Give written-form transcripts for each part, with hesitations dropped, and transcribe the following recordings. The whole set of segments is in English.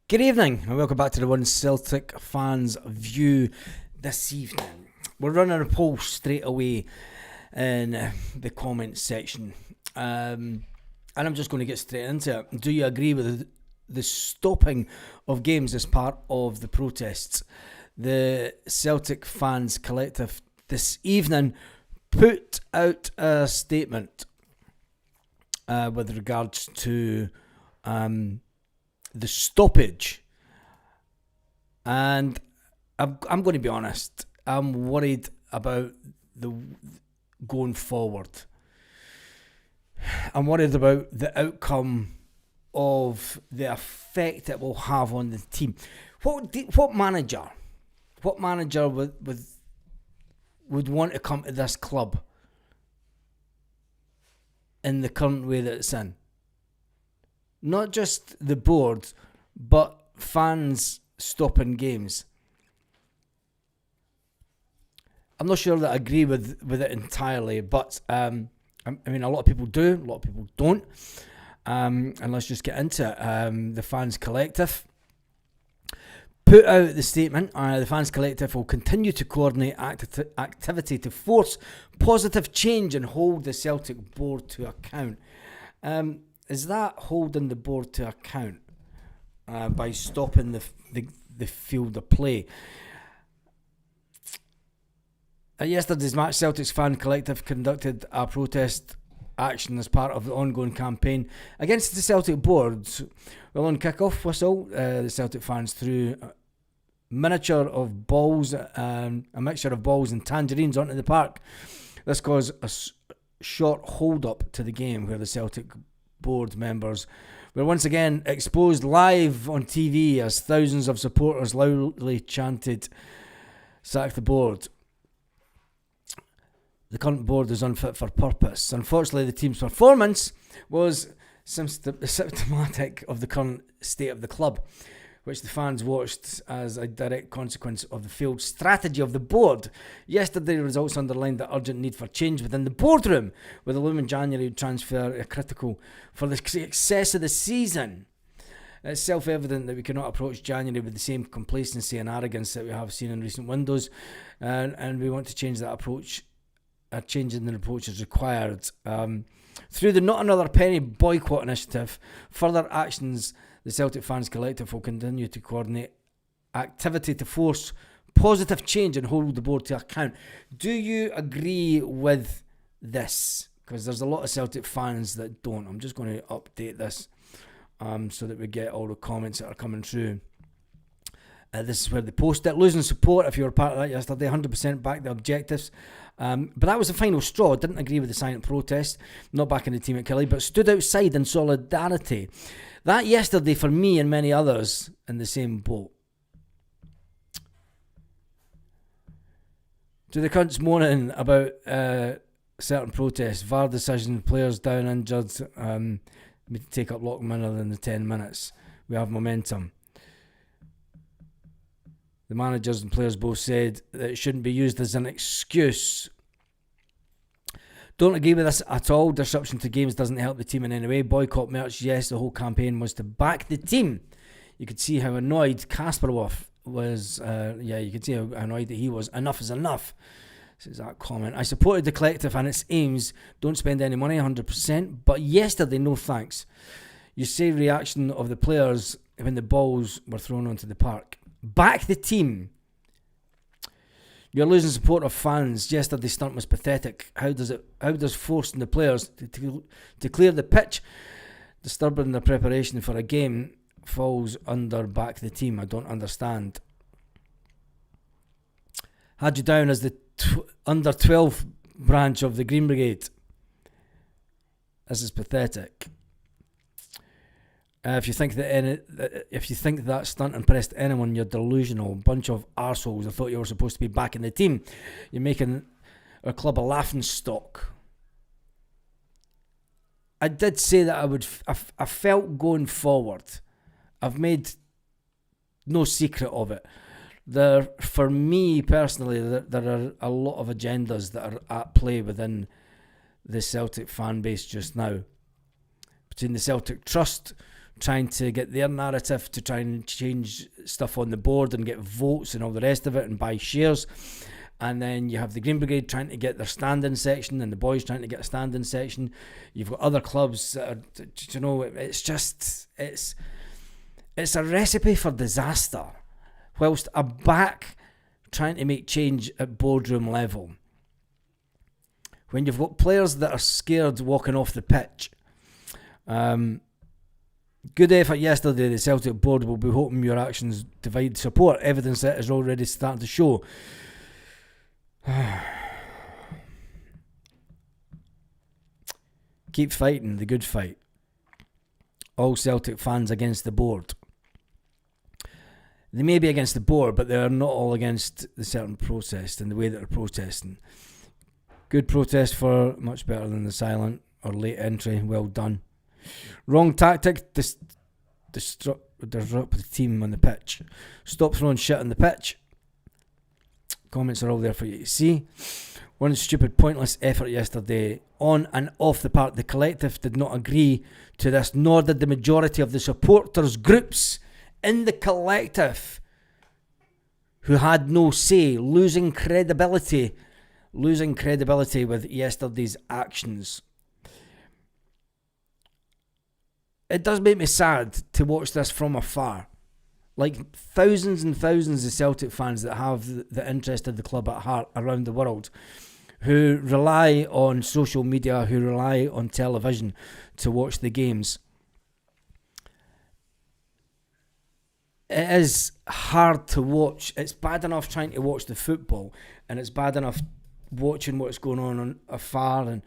Good evening and welcome back to the One Celtic Fans View this evening. We're running a poll straight away in the comments section, and I'm just going to get straight into it. Do you agree with the stopping of games as part of the protests? The Celtic Fans Collective this evening put out a statement with regards to the stoppage, and I'm going to be honest, I'm worried about the going forward. I'm worried about the outcome of the effect it will have on the team. What manager would want to come to this club in the current way that it's in? Not just the board, but fans stopping games. I'm not sure that I agree with it entirely, but I mean, a lot of people do, a lot of people don't. And let's just get into it. The Fans Collective put out the statement. The Fans Collective will continue to coordinate activity to force positive change and hold the Celtic board to account. Is that holding the board to account by stopping the field of play? At yesterday's match, Celtic's Fan Collective conducted a protest action as part of the ongoing campaign against the Celtic board. Well, on kick-off whistle, the Celtic fans threw a mixture of balls and tangerines onto the park. This caused a short hold-up to the game where the Celtic board members were once again exposed live on TV as thousands of supporters loudly chanted, "Sack the board. The current board is unfit for purpose." Unfortunately, the team's performance was symptomatic of the current state of the club, which the fans watched as a direct consequence of the failed strategy of the board. Yesterday, results underlined the urgent need for change within the boardroom, with the looming January transfer critical for the success of the season. It's self-evident that we cannot approach January with the same complacency and arrogance that we have seen in recent windows, and we want to change that approach. A change in the approach is required. Through the Not Another Penny boycott initiative, further actions, the Celtic Fans Collective will continue to coordinate activity to force positive change and hold the board to account. Do you agree with this? Because there's a lot of Celtic fans that don't. I'm just going to update this so that we get all the comments that are coming through. This is where they post it. Losing support, if you were part of that yesterday, 100% back the objectives. But that was the final straw. Didn't agree with the silent protest. Not backing the team at Killie, but stood outside in solidarity. That yesterday for me and many others in the same boat. To the cunts moaning about certain protests, VAR decision, players down injured, we take up Lockman in the 10 minutes. We have momentum. The managers and players both said that it shouldn't be used as an excuse. Don't agree with this at all. Disruption to games doesn't help the team in any way. Boycott merch, yes, the whole campaign was to back the team. You could see how annoyed Kasparov was. You could see how annoyed that he was. Enough is enough, says that comment. I supported the collective and its aims. Don't spend any money, 100%. But yesterday, no thanks. You say reaction of the players when the balls were thrown onto the park. Back the team. You're losing support of fans. Yesterday's stunt was pathetic. How does forcing the players to clear the pitch, disturbing the preparation for a game, falls under back the team? I don't understand. Had you down as the under 12 branch of the Green Brigade. This is pathetic. If you think that stunt impressed anyone, you're delusional. Bunch of arseholes. I thought you were supposed to be back in the team. You're making our club a laughing stock. I did say that I felt going forward. I've made no secret of it. For me personally, there are a lot of agendas that are at play within the Celtic fan base just now. Between the Celtic Trust, trying to get their narrative to try and change stuff on the board and get votes and all the rest of it and buy shares. And then you have the Green Brigade trying to get their standing section and the boys trying to get a standing section. You've got other clubs that are, it's a recipe for disaster. Whilst a back trying to make change at boardroom level. When you've got players that are scared walking off the pitch. Good effort yesterday. The Celtic board will be hoping your actions divide support. Evidence that is already starting to show. Keep fighting the good fight. All Celtic fans against the board. They may be against the board, but they are not all against the certain protest and the way that they're protesting. Good protest for much better than the silent or late entry. Well done. Wrong tactic. Disrupt the team on the pitch. Stop throwing shit on the pitch. Comments are all there for you to see. One stupid, pointless effort yesterday on and off the park. The collective did not agree to this, nor did the majority of the supporters groups in the collective, who had no say, losing credibility with yesterday's actions. It does make me sad to watch this from afar. Like thousands and thousands of Celtic fans that have the interest of the club at heart around the world, who rely on social media, who rely on television to watch the games. It is hard to watch. It's bad enough trying to watch the football, and it's bad enough watching what's going on afar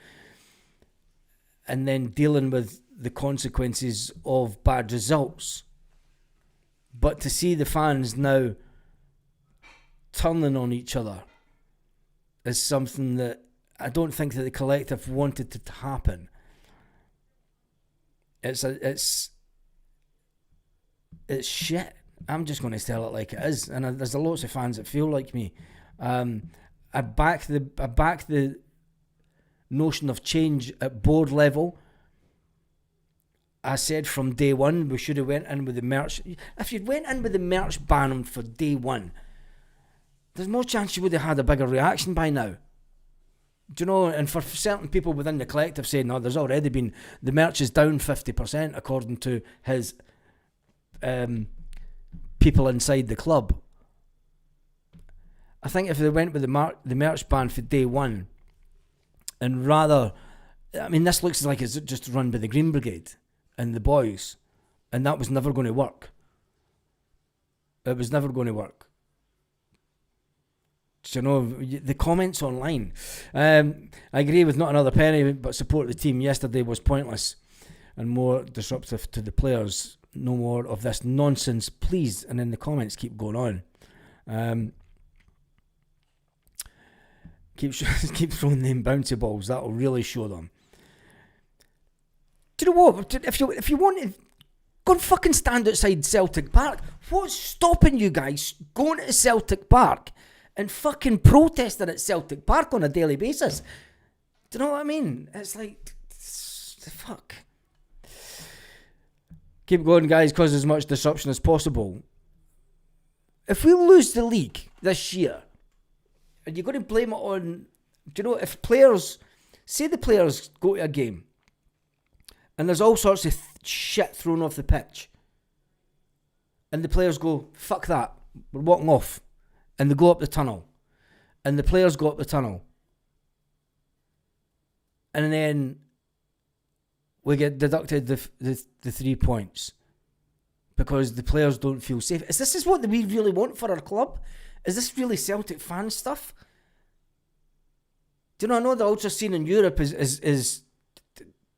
and then dealing with the consequences of bad results. But to see the fans now turning on each other is something that I don't think that the collective wanted to happen. It's shit. I'm just going to tell it like it is, and there's lots of fans that feel like me. I back the notion of change at board level. I said from day one we should have went in with the merch. If you'd went in with the merch ban for day one, there's more chance you would have had a bigger reaction by now. Do you know? And for certain people within the collective saying, no, there's already been, the merch is down 50% according to his people inside the club. I think if they went with the merch ban for day one, and rather, I mean, this looks like it's just run by the Green Brigade and the boys, and that was never going to work. It was never going to work. So, you know, the comments online. I agree with not another penny, but support the team. Yesterday was pointless and more disruptive to the players. No more of this nonsense, please. And then the comments keep going on. Keep throwing them bouncy balls. That'll really show them. Do you know what? If you want to go and fucking stand outside Celtic Park, what's stopping you guys going to Celtic Park and fucking protesting at Celtic Park on a daily basis? Do you know what I mean? It's like, fuck. Keep going, guys, cause as much disruption as possible. If we lose the league this year, and you're going to blame it on, do you know, if players, say the players go to a game, and there's all sorts of shit thrown off the pitch, and the players go, fuck that, we're walking off, and they go up the tunnel, and the players go up the tunnel, and then we get deducted the 3 points because the players don't feel safe. Is this what we really want for our club? Is this really Celtic fan stuff? Do you know, I know the ultra scene in Europe is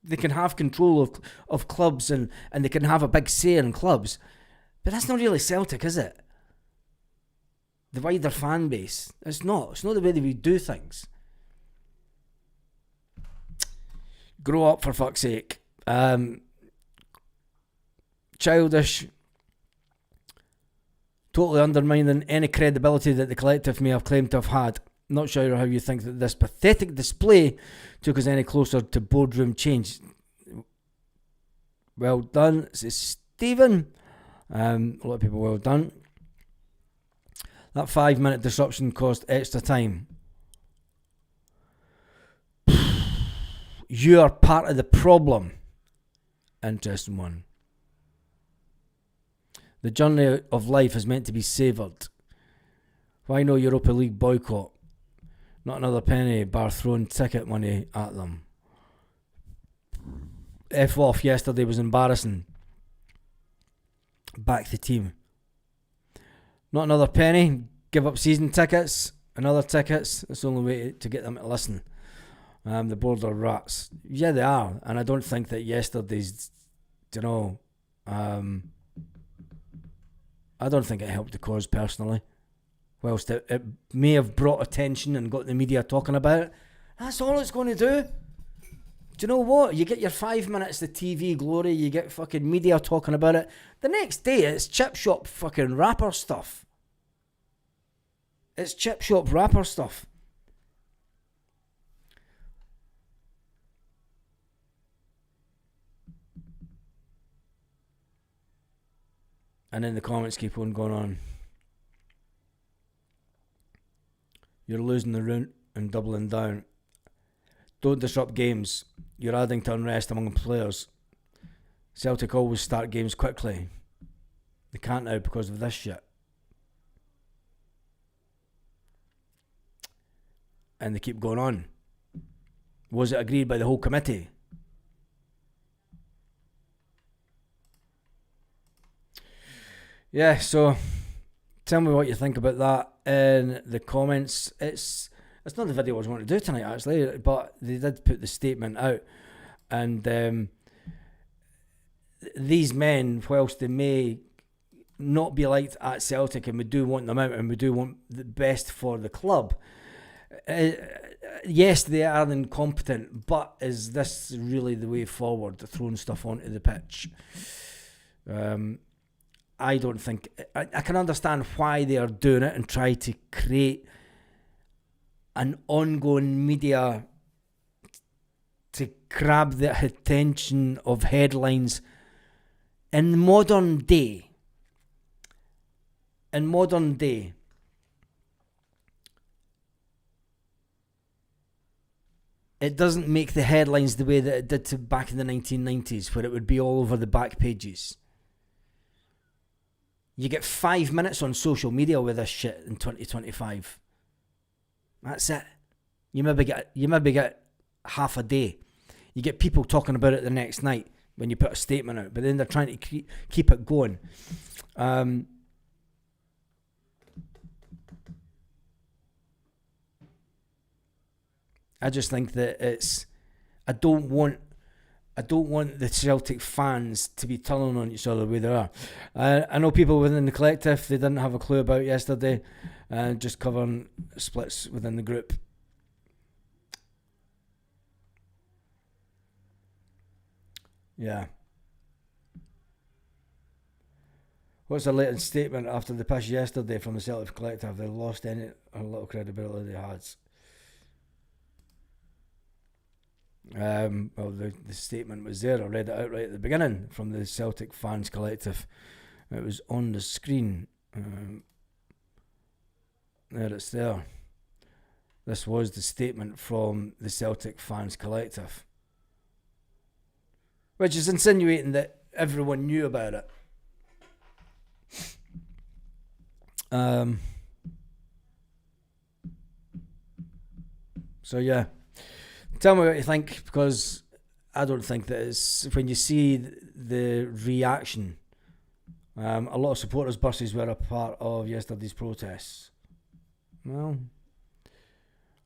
they can have control of clubs and they can have a big say in clubs, but that's not really Celtic, is it? The wider fan base. It's not the way that we do things. Grow up, for fuck's sake. Childish. Totally undermining any credibility that the collective may have claimed to have had. Not sure how you think that this pathetic display took us any closer to boardroom change. Well done. It's Stephen. A lot of people, well done. That 5-minute disruption caused extra time. You are part of the problem. Interesting one. The journey of life is meant to be savoured. Why no Europa League boycott? Not another penny, bar throwing ticket money at them. F off yesterday was embarrassing. Back the team. Not another penny, give up season tickets, another tickets. That's the only way to get them to listen. The board are rats. Yeah, they are. And I don't think that yesterday's, I don't think it helped the cause personally. Whilst it may have brought attention and got the media talking about it, that's all it's going to do. Do you know what? You get your 5 minutes of TV glory, you get fucking media talking about it. The next day, it's chip shop fucking rapper stuff. It's chip shop rapper stuff. And then the comments keep on going on. You're losing the route and doubling down. Don't disrupt games. You're adding to unrest among players. Celtic always start games quickly. They can't now because of this shit. And they keep going on. Was it agreed by the whole committee? Yeah, so tell me what you think about that in the comments. It's not the video I was wanting to do tonight, actually, but they did put the statement out. And these men, whilst they may not be liked at Celtic, and we do want them out and we do want the best for the club, yes, they are incompetent, but is this really the way forward, throwing stuff onto the pitch? I don't think... I can understand why they are doing it and try to create an ongoing media to grab the attention of headlines in modern day. In modern day, it doesn't make the headlines the way that it did back in the 1990s, where it would be all over the back pages. You get 5 minutes on social media with this shit in 2025. That's it. You maybe get half a day. You get people talking about it the next night when you put a statement out, but then they're trying to keep it going. I just think that it's... I don't want the Celtic fans to be turning on each other the way they are. I know people within the collective, they didn't have a clue about yesterday, just covering splits within the group. Yeah. What's the latest statement after the piss yesterday from the Celtic collective? They lost any little credibility they had. Well, the statement was there. I read it out right at the beginning from the Celtic Fans Collective. It was on the screen. There, it's there. This was the statement from the Celtic Fans Collective, which is insinuating that everyone knew about it. So yeah. Tell me what you think, because I don't think that it's... When you see the reaction, a lot of supporters' buses were a part of yesterday's protests. Well,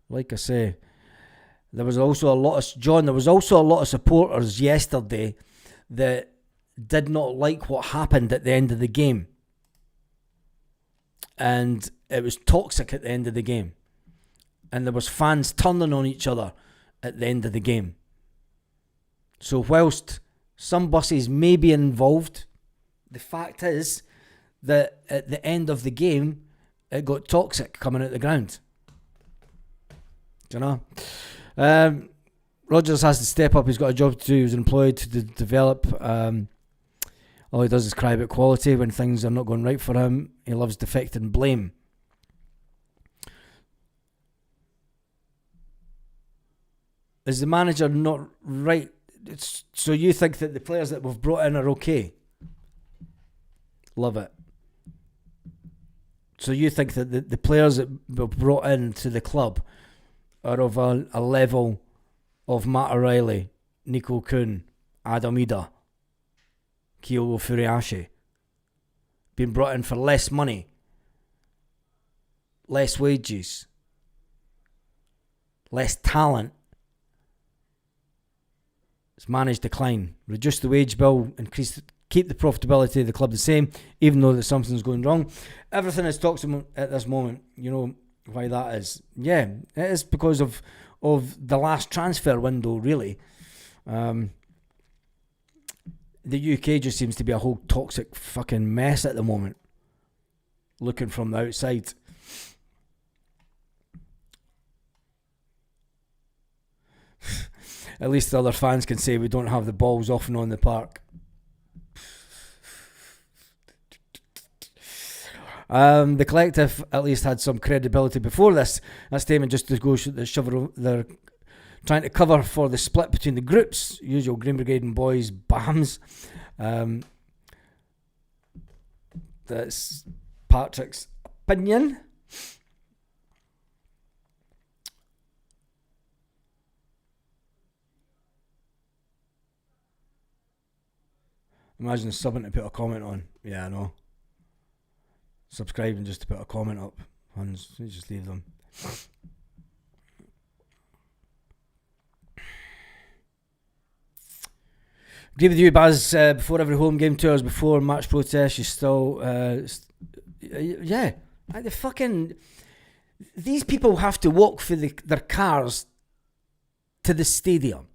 like I say, there was also a lot of supporters yesterday that did not like what happened at the end of the game. And it was toxic at the end of the game. And there was fans turning on each other at the end of the game. So whilst some buses may be involved, the fact is that at the end of the game, it got toxic coming out the ground. Do you know? Rodgers has to step up. He's got a job to do. He was employed to develop a All he does is cry about quality when things are not going right for him. He loves deflecting blame. Is the manager not right? So you think that the players that we've brought in are okay? Love it. So you think that the players that we've brought into the club are of a level of Matt O'Reilly, Nico Kuhn, Adam Ida, Kyogo Furiashi, being brought in for less money, less wages, less talent. It's managed decline. Reduce the wage bill, keep the profitability of the club the same, even though that something's going wrong. Everything is talked about at this moment. You know why that is? Yeah, it is because of the last transfer window, really. The UK just seems to be a whole toxic fucking mess at the moment, looking from the outside. At least the other fans can say we don't have the balls off and on the park. The collective at least had some credibility before this. That statement just to go they're trying to cover for the split between the groups. Usual Green Brigade and Boys BAMs. That's Patrick's opinion. Imagine subbing to put a comment on. Yeah, I know. Subscribing just to put a comment up. You just leave them. Agree with you, Baz. Before every home game tours, before match protests, you still... yeah. Like the fucking... These people have to walk for their cars to the stadium.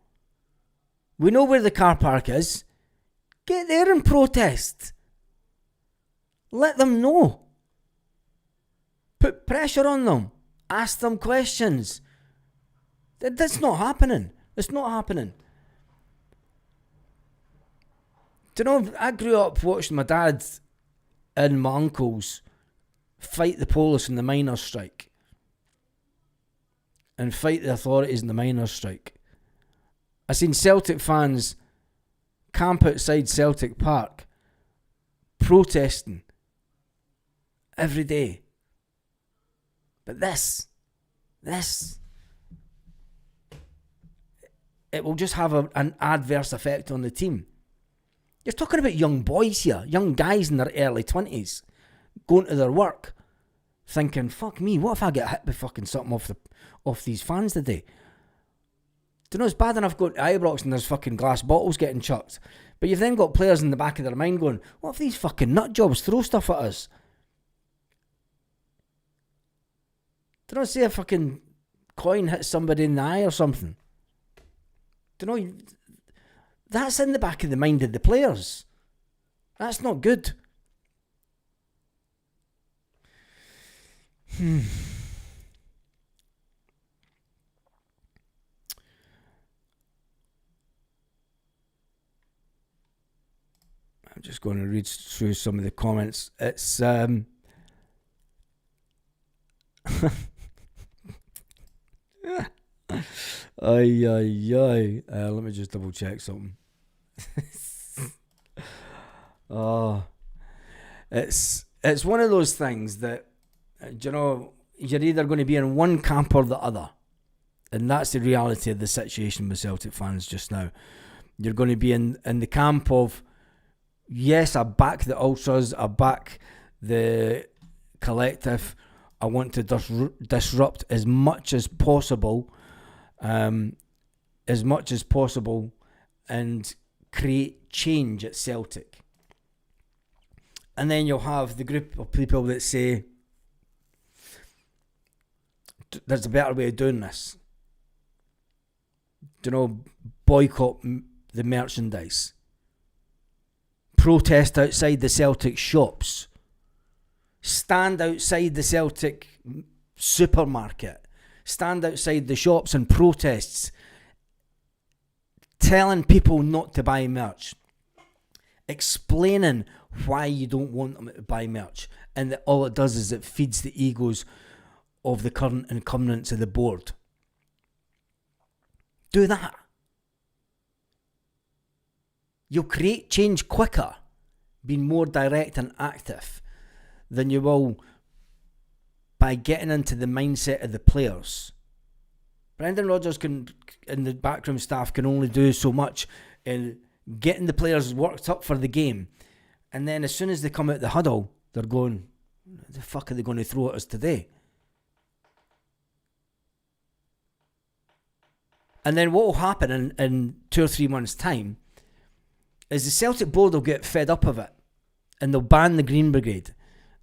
We know where the car park is. Get there and protest. Let them know. Put pressure on them. Ask them questions. That's not happening. It's not happening. Do you know, I grew up watching my dad and my uncles fight the police in the miners' strike. And fight the authorities in the miners' strike. I seen Celtic fans camp outside Celtic Park protesting every day. But this it will just have an adverse effect on the team. You're talking about young boys here, young guys in their early 20s, going to their work, thinking, fuck me, what if I get hit with fucking something off these fans today? Do you know, it's bad enough going to Ibrox and there's fucking glass bottles getting chucked. But you've then got players in the back of their mind going, what if these fucking nut jobs throw stuff at us? Do you know, say a fucking coin hits somebody in the eye or something? Do you know, that's in the back of the mind of the players. That's not good. I'm just going to read through some of the comments. It's Aye. Let me just double check something. It's one of those things that, you know, you're either going to be in one camp or the other. And that's the reality of the situation with Celtic fans just now. You're going to be in the camp of, yes, I back the ultras, I back the collective, I want to disrupt as much as possible, and create change at Celtic. And then you'll have the group of people that say, there's a better way of doing this. Do you know, boycott the merchandise. Protest outside the Celtic shops. Stand outside the Celtic supermarket. Stand outside the shops and protests, telling people not to buy merch. explaining why you don't want them to buy merch, and that all it does is it feeds the egos of the current incumbents of the board. Do that. You'll create change quicker being more direct and active than you will by getting into the mindset of the players. Brendan Rodgers and the backroom staff can only do so much in getting the players worked up for the game, and then as soon as they come out the huddle, they're going, what the fuck are they going to throw at us today? And then what will happen in 2 or 3 months' time is the Celtic board will get fed up of it, and they'll ban the Green Brigade,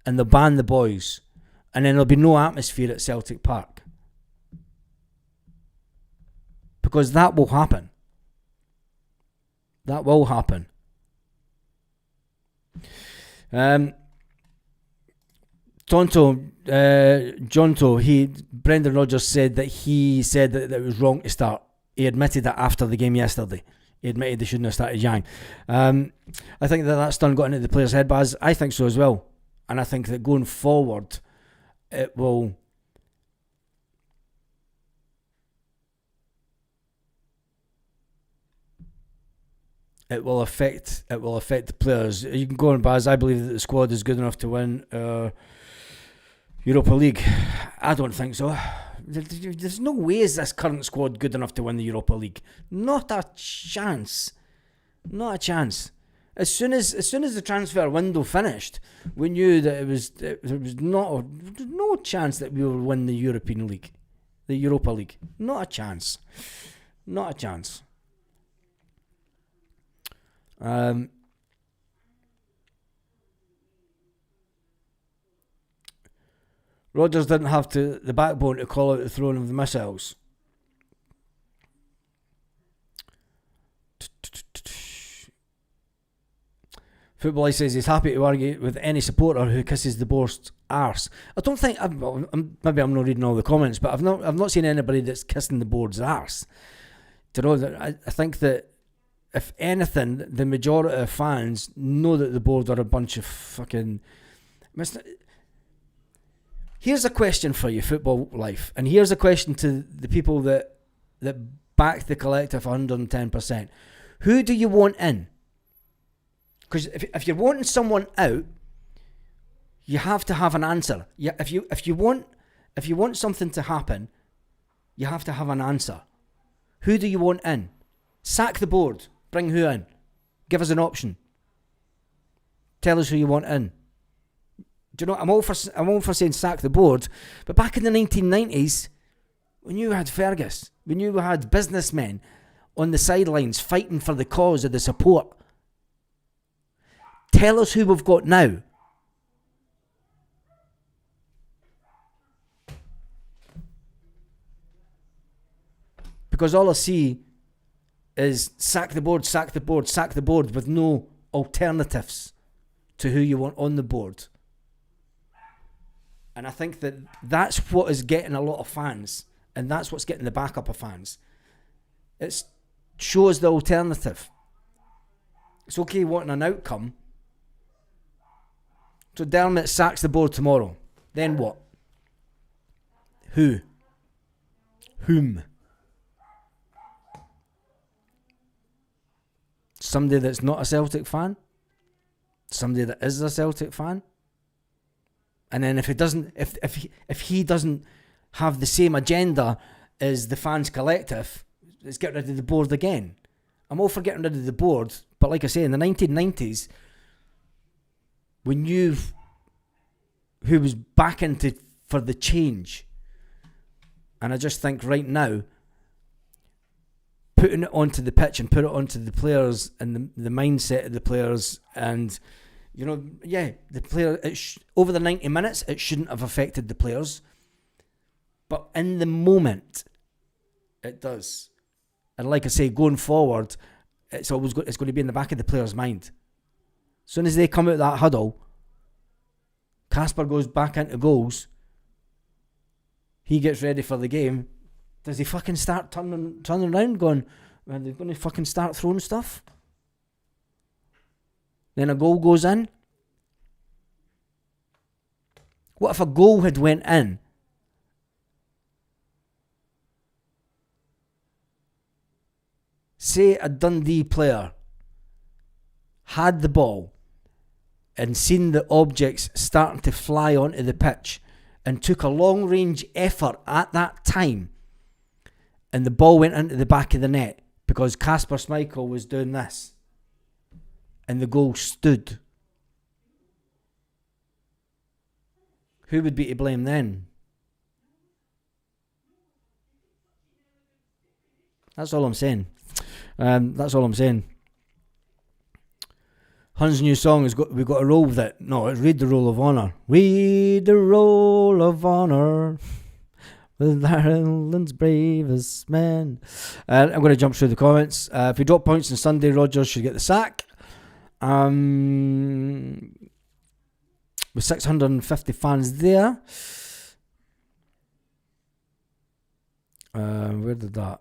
and they'll ban the boys, and then there'll be no atmosphere at Celtic Park. Because that will happen. That will happen. Brendan Rodgers said that it was wrong to start. He admitted that after the game yesterday. He admitted they shouldn't have started Yang. I think that's done got into the player's head, Baz. I think so as well. And I think that going forward, it will affect the players. You can go on, Baz. I believe that the squad is good enough to win Europa League. I don't think so. There's no way is this current squad good enough to win the Europa League. Not a chance. Not a chance. As soon as the transfer window finished, we knew that there was no chance that we would win the European League, the Europa League. Not a chance. Not a chance. Rodgers didn't have the backbone to call out the throwing of the missiles. Footballer says he's happy to argue with any supporter who kisses the board's arse. I don't think maybe I'm not reading all the comments, but I've not seen anybody that's kissing the board's arse. Do you know that I think that if anything, the majority of fans know that the board are a bunch of fucking. Here's a question for you, football life, and here's a question to the people that back the collective 110%. Who do you want in? Because if you're wanting someone out, you have to have an answer. Yeah, if you want something to happen, you have to have an answer. Who do you want in? Sack the board. Bring who in? Give us an option. Tell us who you want in. Do you know? I'm all for saying sack the board, but back in the 1990s, when you had Fergus, when you had businessmen on the sidelines fighting for the cause of the support, tell us who we've got now. Because all I see is sack the board, sack the board, sack the board with no alternatives to who you want on the board. And I think that that's what is getting a lot of fans, and that's what's getting the backup of fans. It shows the alternative. It's okay wanting an outcome. So Dermot sacks the board tomorrow. Then what? Who? Whom? Somebody that's not a Celtic fan? Somebody that is a Celtic fan? And then if he doesn't have the same agenda as the fans collective, let's get rid of the board again. I'm all for getting rid of the board, but like I say, in the 1990s, we knew who was backing for the change. And I just think right now, putting it onto the pitch and put it onto the players and the mindset of the players, and the player over the 90 minutes it shouldn't have affected the players, but in the moment it does. And like I say, going forward, it's going to be in the back of the player's mind. As soon as they come out of that huddle, Casper goes back into goals, he gets ready for the game. Does he fucking start turning around going, are they going to fucking start throwing stuff? then a goal goes in? What if a goal had went in? Say a Dundee player had the ball and seen the objects starting to fly onto the pitch and took a long range effort at that time, and the ball went into the back of the net because Kasper Schmeichel was doing this and the goal stood. Who would be to blame then? That's all I'm saying. That's all I'm saying. Hun's new song has got, we've got to roll with it. No, it's Read the Roll of Honour. Read the Roll of Honour with Ireland's bravest men. I'm going to jump through the comments. If we drop points on Sunday, Rodgers should get the sack. With 650 fans there. Where did that?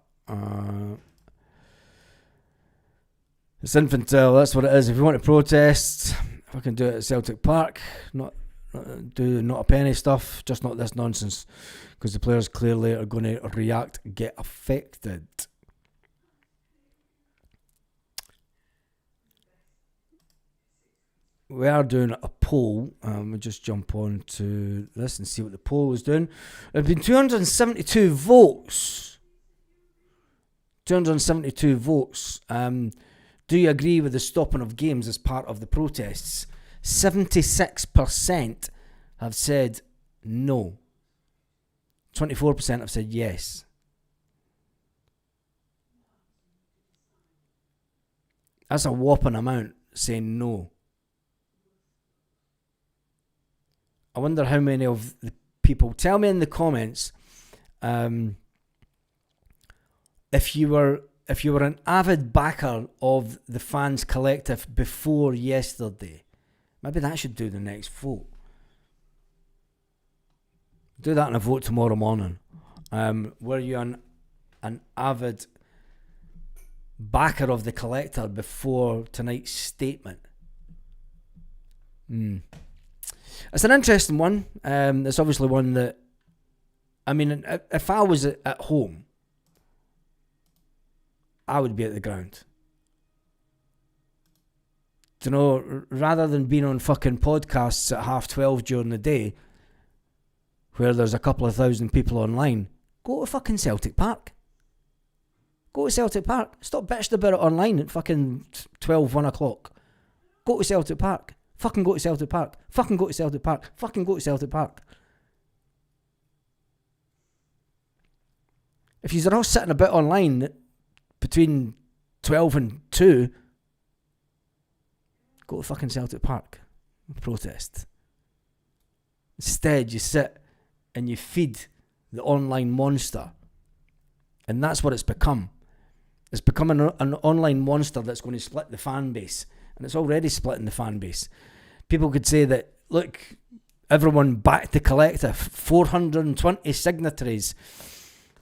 It's infantile, that's what it is. If you want to protest, if I can do it at Celtic Park, not a penny stuff, just not this nonsense, because the players clearly are going to react, get affected. We are doing a poll. We'll just jump on to this and see what the poll is doing. There have been 272 votes. 272 votes. Do you agree with the stopping of games as part of the protests? 76% have said no. 24% have said yes. That's a whopping amount saying no. I wonder how many of the people, tell me in the comments, if you were an avid backer of the fans collective before yesterday. Maybe that should do the next vote. Do that in a vote tomorrow morning. Were you an avid backer of the collector before tonight's statement? It's an interesting one. It's obviously one that, I mean, if I was at home, I would be at the ground. You know, rather than being on fucking podcasts at 12:30 during the day, where there's a couple of thousand people online, go to fucking Celtic Park. Go to Celtic Park. Stop bitching about it online at fucking 1 o'clock. Go to Celtic Park. Fucking go to Celtic Park. Fucking go to Celtic Park. Fucking go to Celtic Park. If you're all sitting a bit online between 12 and 2, go to fucking Celtic Park. Protest. Instead, you sit and you feed the online monster. And that's what it's become. It's become an online monster that's going to split the fan base. And it's already splitting the fan base. People could say that, look, everyone backed the collective. 420 signatories.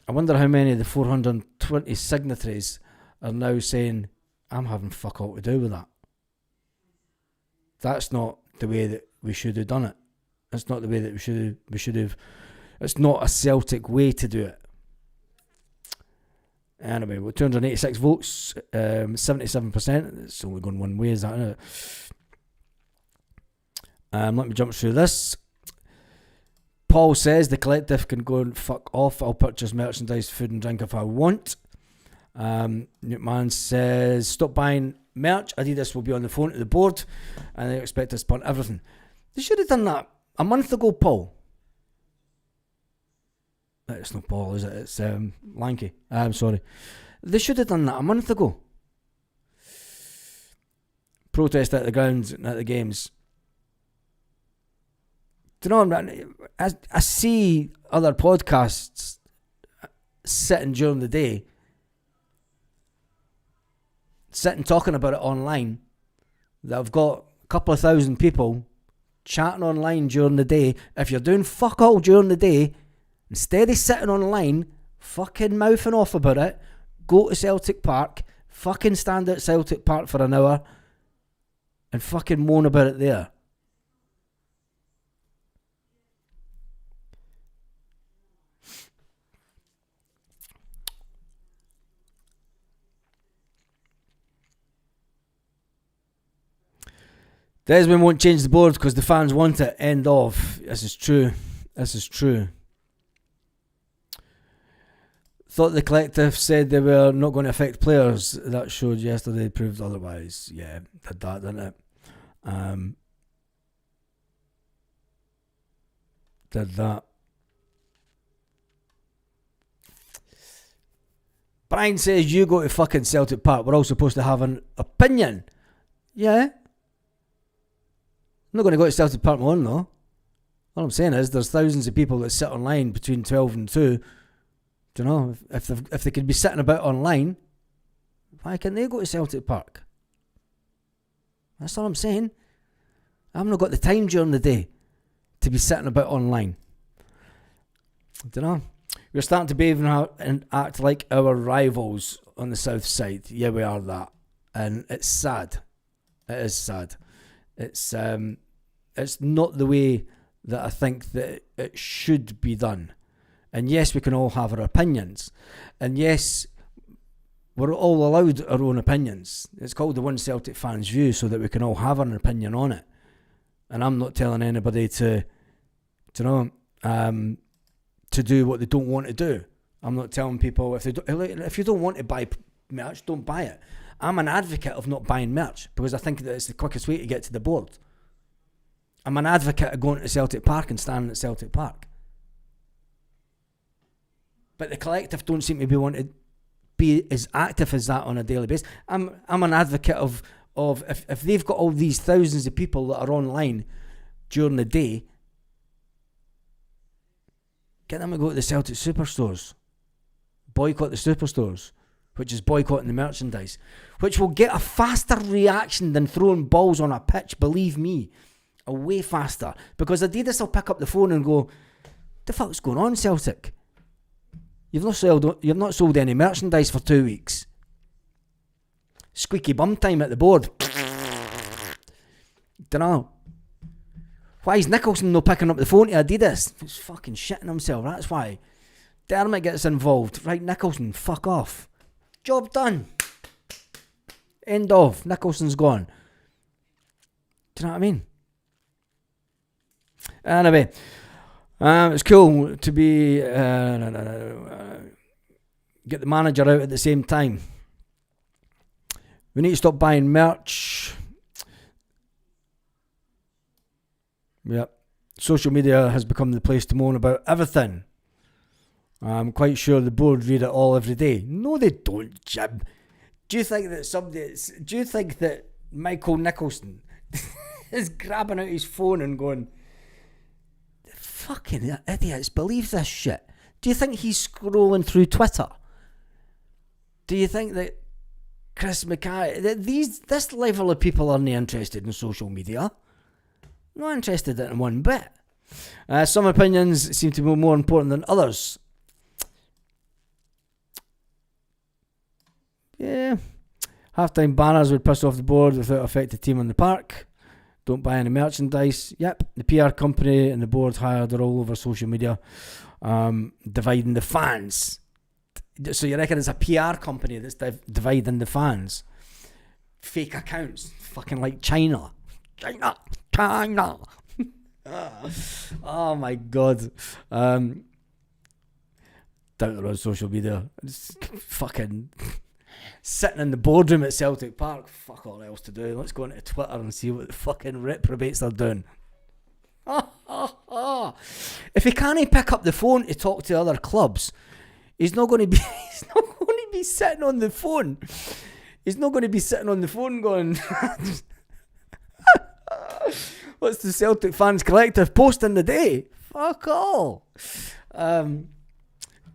I wonder how many of the 420 signatories are now saying, I'm having fuck all to do with that. That's not the way that we should have done it. That's not the way that we should have. It's not a Celtic way to do it. Anyway, with 286 votes, 77%. It's only going one way, is that, isn't it? Let me jump through this. Paul says the collective can go and fuck off. I'll purchase merchandise, food and drink if I want. Newman says, stop buying merch. Adidas will be on the phone to the board and they expect us to punt everything. They should have done that a month ago, Paul. It's not Paul, is it? It's Lanky. I'm sorry. They should have done that a month ago. Protest at the grounds and at the games. Do you know, I see other podcasts sitting during the day, sitting talking about it online, that have got a couple of thousand people chatting online during the day. If you're doing fuck all during the day, instead of sitting online, fucking mouthing off about it, go to Celtic Park, fucking stand at Celtic Park for an hour and fucking moan about it there. Desmond won't change the board because the fans want it. End of. This is true. Thought the collective said they were not going to affect players. That showed yesterday proved otherwise. Yeah, did that, didn't it? Did that. Brian says you go to fucking Celtic Park. We're all supposed to have an opinion. Yeah. I'm not going to go to Celtic Park alone though. All I'm saying is there's thousands of people that sit online between 12 and 2. Do you know, if they could be sitting about online, why can't they go to Celtic Park? That's all I'm saying. I've not got the time during the day to be sitting about online. Do you know? We're starting to behave and act like our rivals on the south side. Yeah, we are that. And it's sad. It is sad. It's not the way that I think that it should be done. And yes, we can all have our opinions. And yes, we're all allowed our own opinions. It's called the One Celtic Fans View so that we can all have an opinion on it. And I'm not telling anybody to do what they don't want to do. I'm not telling people if you don't want to buy merch, don't buy it. I'm an advocate of not buying merch because I think that it's the quickest way to get to the board. I'm an advocate of going to Celtic Park and standing at Celtic Park. But the collective don't seem to be wanting to be as active as that on a daily basis. I'm an advocate of if they've got all these thousands of people that are online during the day, get them to go to the Celtic superstores. Boycott the superstores, which is boycotting the merchandise, which will get a faster reaction than throwing balls on a pitch, believe me. A way faster. Because Adidas will pick up the phone and go, the fuck's going on, Celtic? You've not sold any merchandise for 2 weeks. Squeaky bum time at the board. Dunno. Why is Nicholson not picking up the phone to Adidas? He's fucking shitting himself, that's why. Dermot gets involved. Right, Nicholson, fuck off. Job done. End of. Nicholson's gone. Do you know what I mean? Anyway, it's cool to be get the manager out at the same time. We need to stop buying merch. Yep. Social media has become the place to moan about everything. I'm quite sure the board read it all every day. No, they don't, Jim. Do you think that Michael Nicholson is grabbing out his phone and going, fucking idiots believe this shit? Do you think he's scrolling through Twitter? Do you think that Chris Mackay, this level of people aren't interested in social media? Not interested in it one bit. Some opinions seem to be more important than others. Yeah. Halftime banners would piss off the board without affect the team on the park. Don't buy any merchandise. Yep. The PR company and the board hired are all over social media, dividing the fans. So you reckon it's a PR company that's dividing the fans? Fake accounts. Fucking like China. Oh my god. Doubt they're on social media. Just fucking sitting in the boardroom at Celtic Park. Fuck all else to do. Let's go onto Twitter and see what the fucking reprobates are doing. If he can't pick up the phone to talk to other clubs, he's not going to be sitting on the phone. He's not going to be sitting on the phone going, what's the Celtic Fans Collective posting today? Fuck all.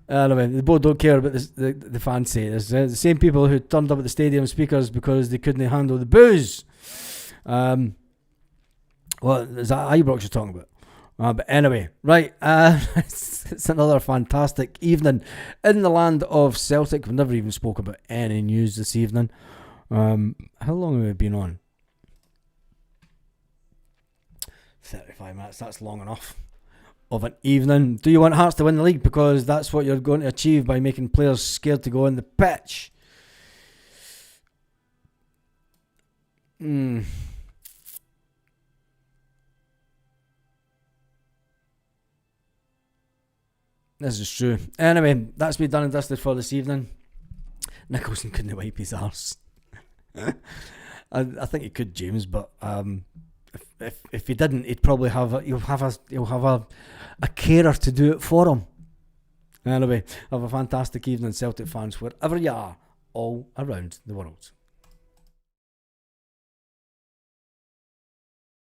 Anyway, the board don't care about this, the fans say. It's the same people who turned up at the stadium speakers because they couldn't handle the booze. Well, is that Ibrox you're talking about? But anyway, right, it's another fantastic evening in the land of Celtic. We've never even spoken about any news this evening. How long have we been on? 35 minutes, that's long enough of an evening. Do you want Hearts to win the league? Because that's what you're going to achieve by making players scared to go on the pitch. This is true. Anyway, that's me done and dusted for this evening. Nicholson couldn't wipe his arse. I think he could, James, but if he didn't, he'd probably have a carer to do it for him. Anyway, have a fantastic evening, Celtic fans, wherever you are, all around the world.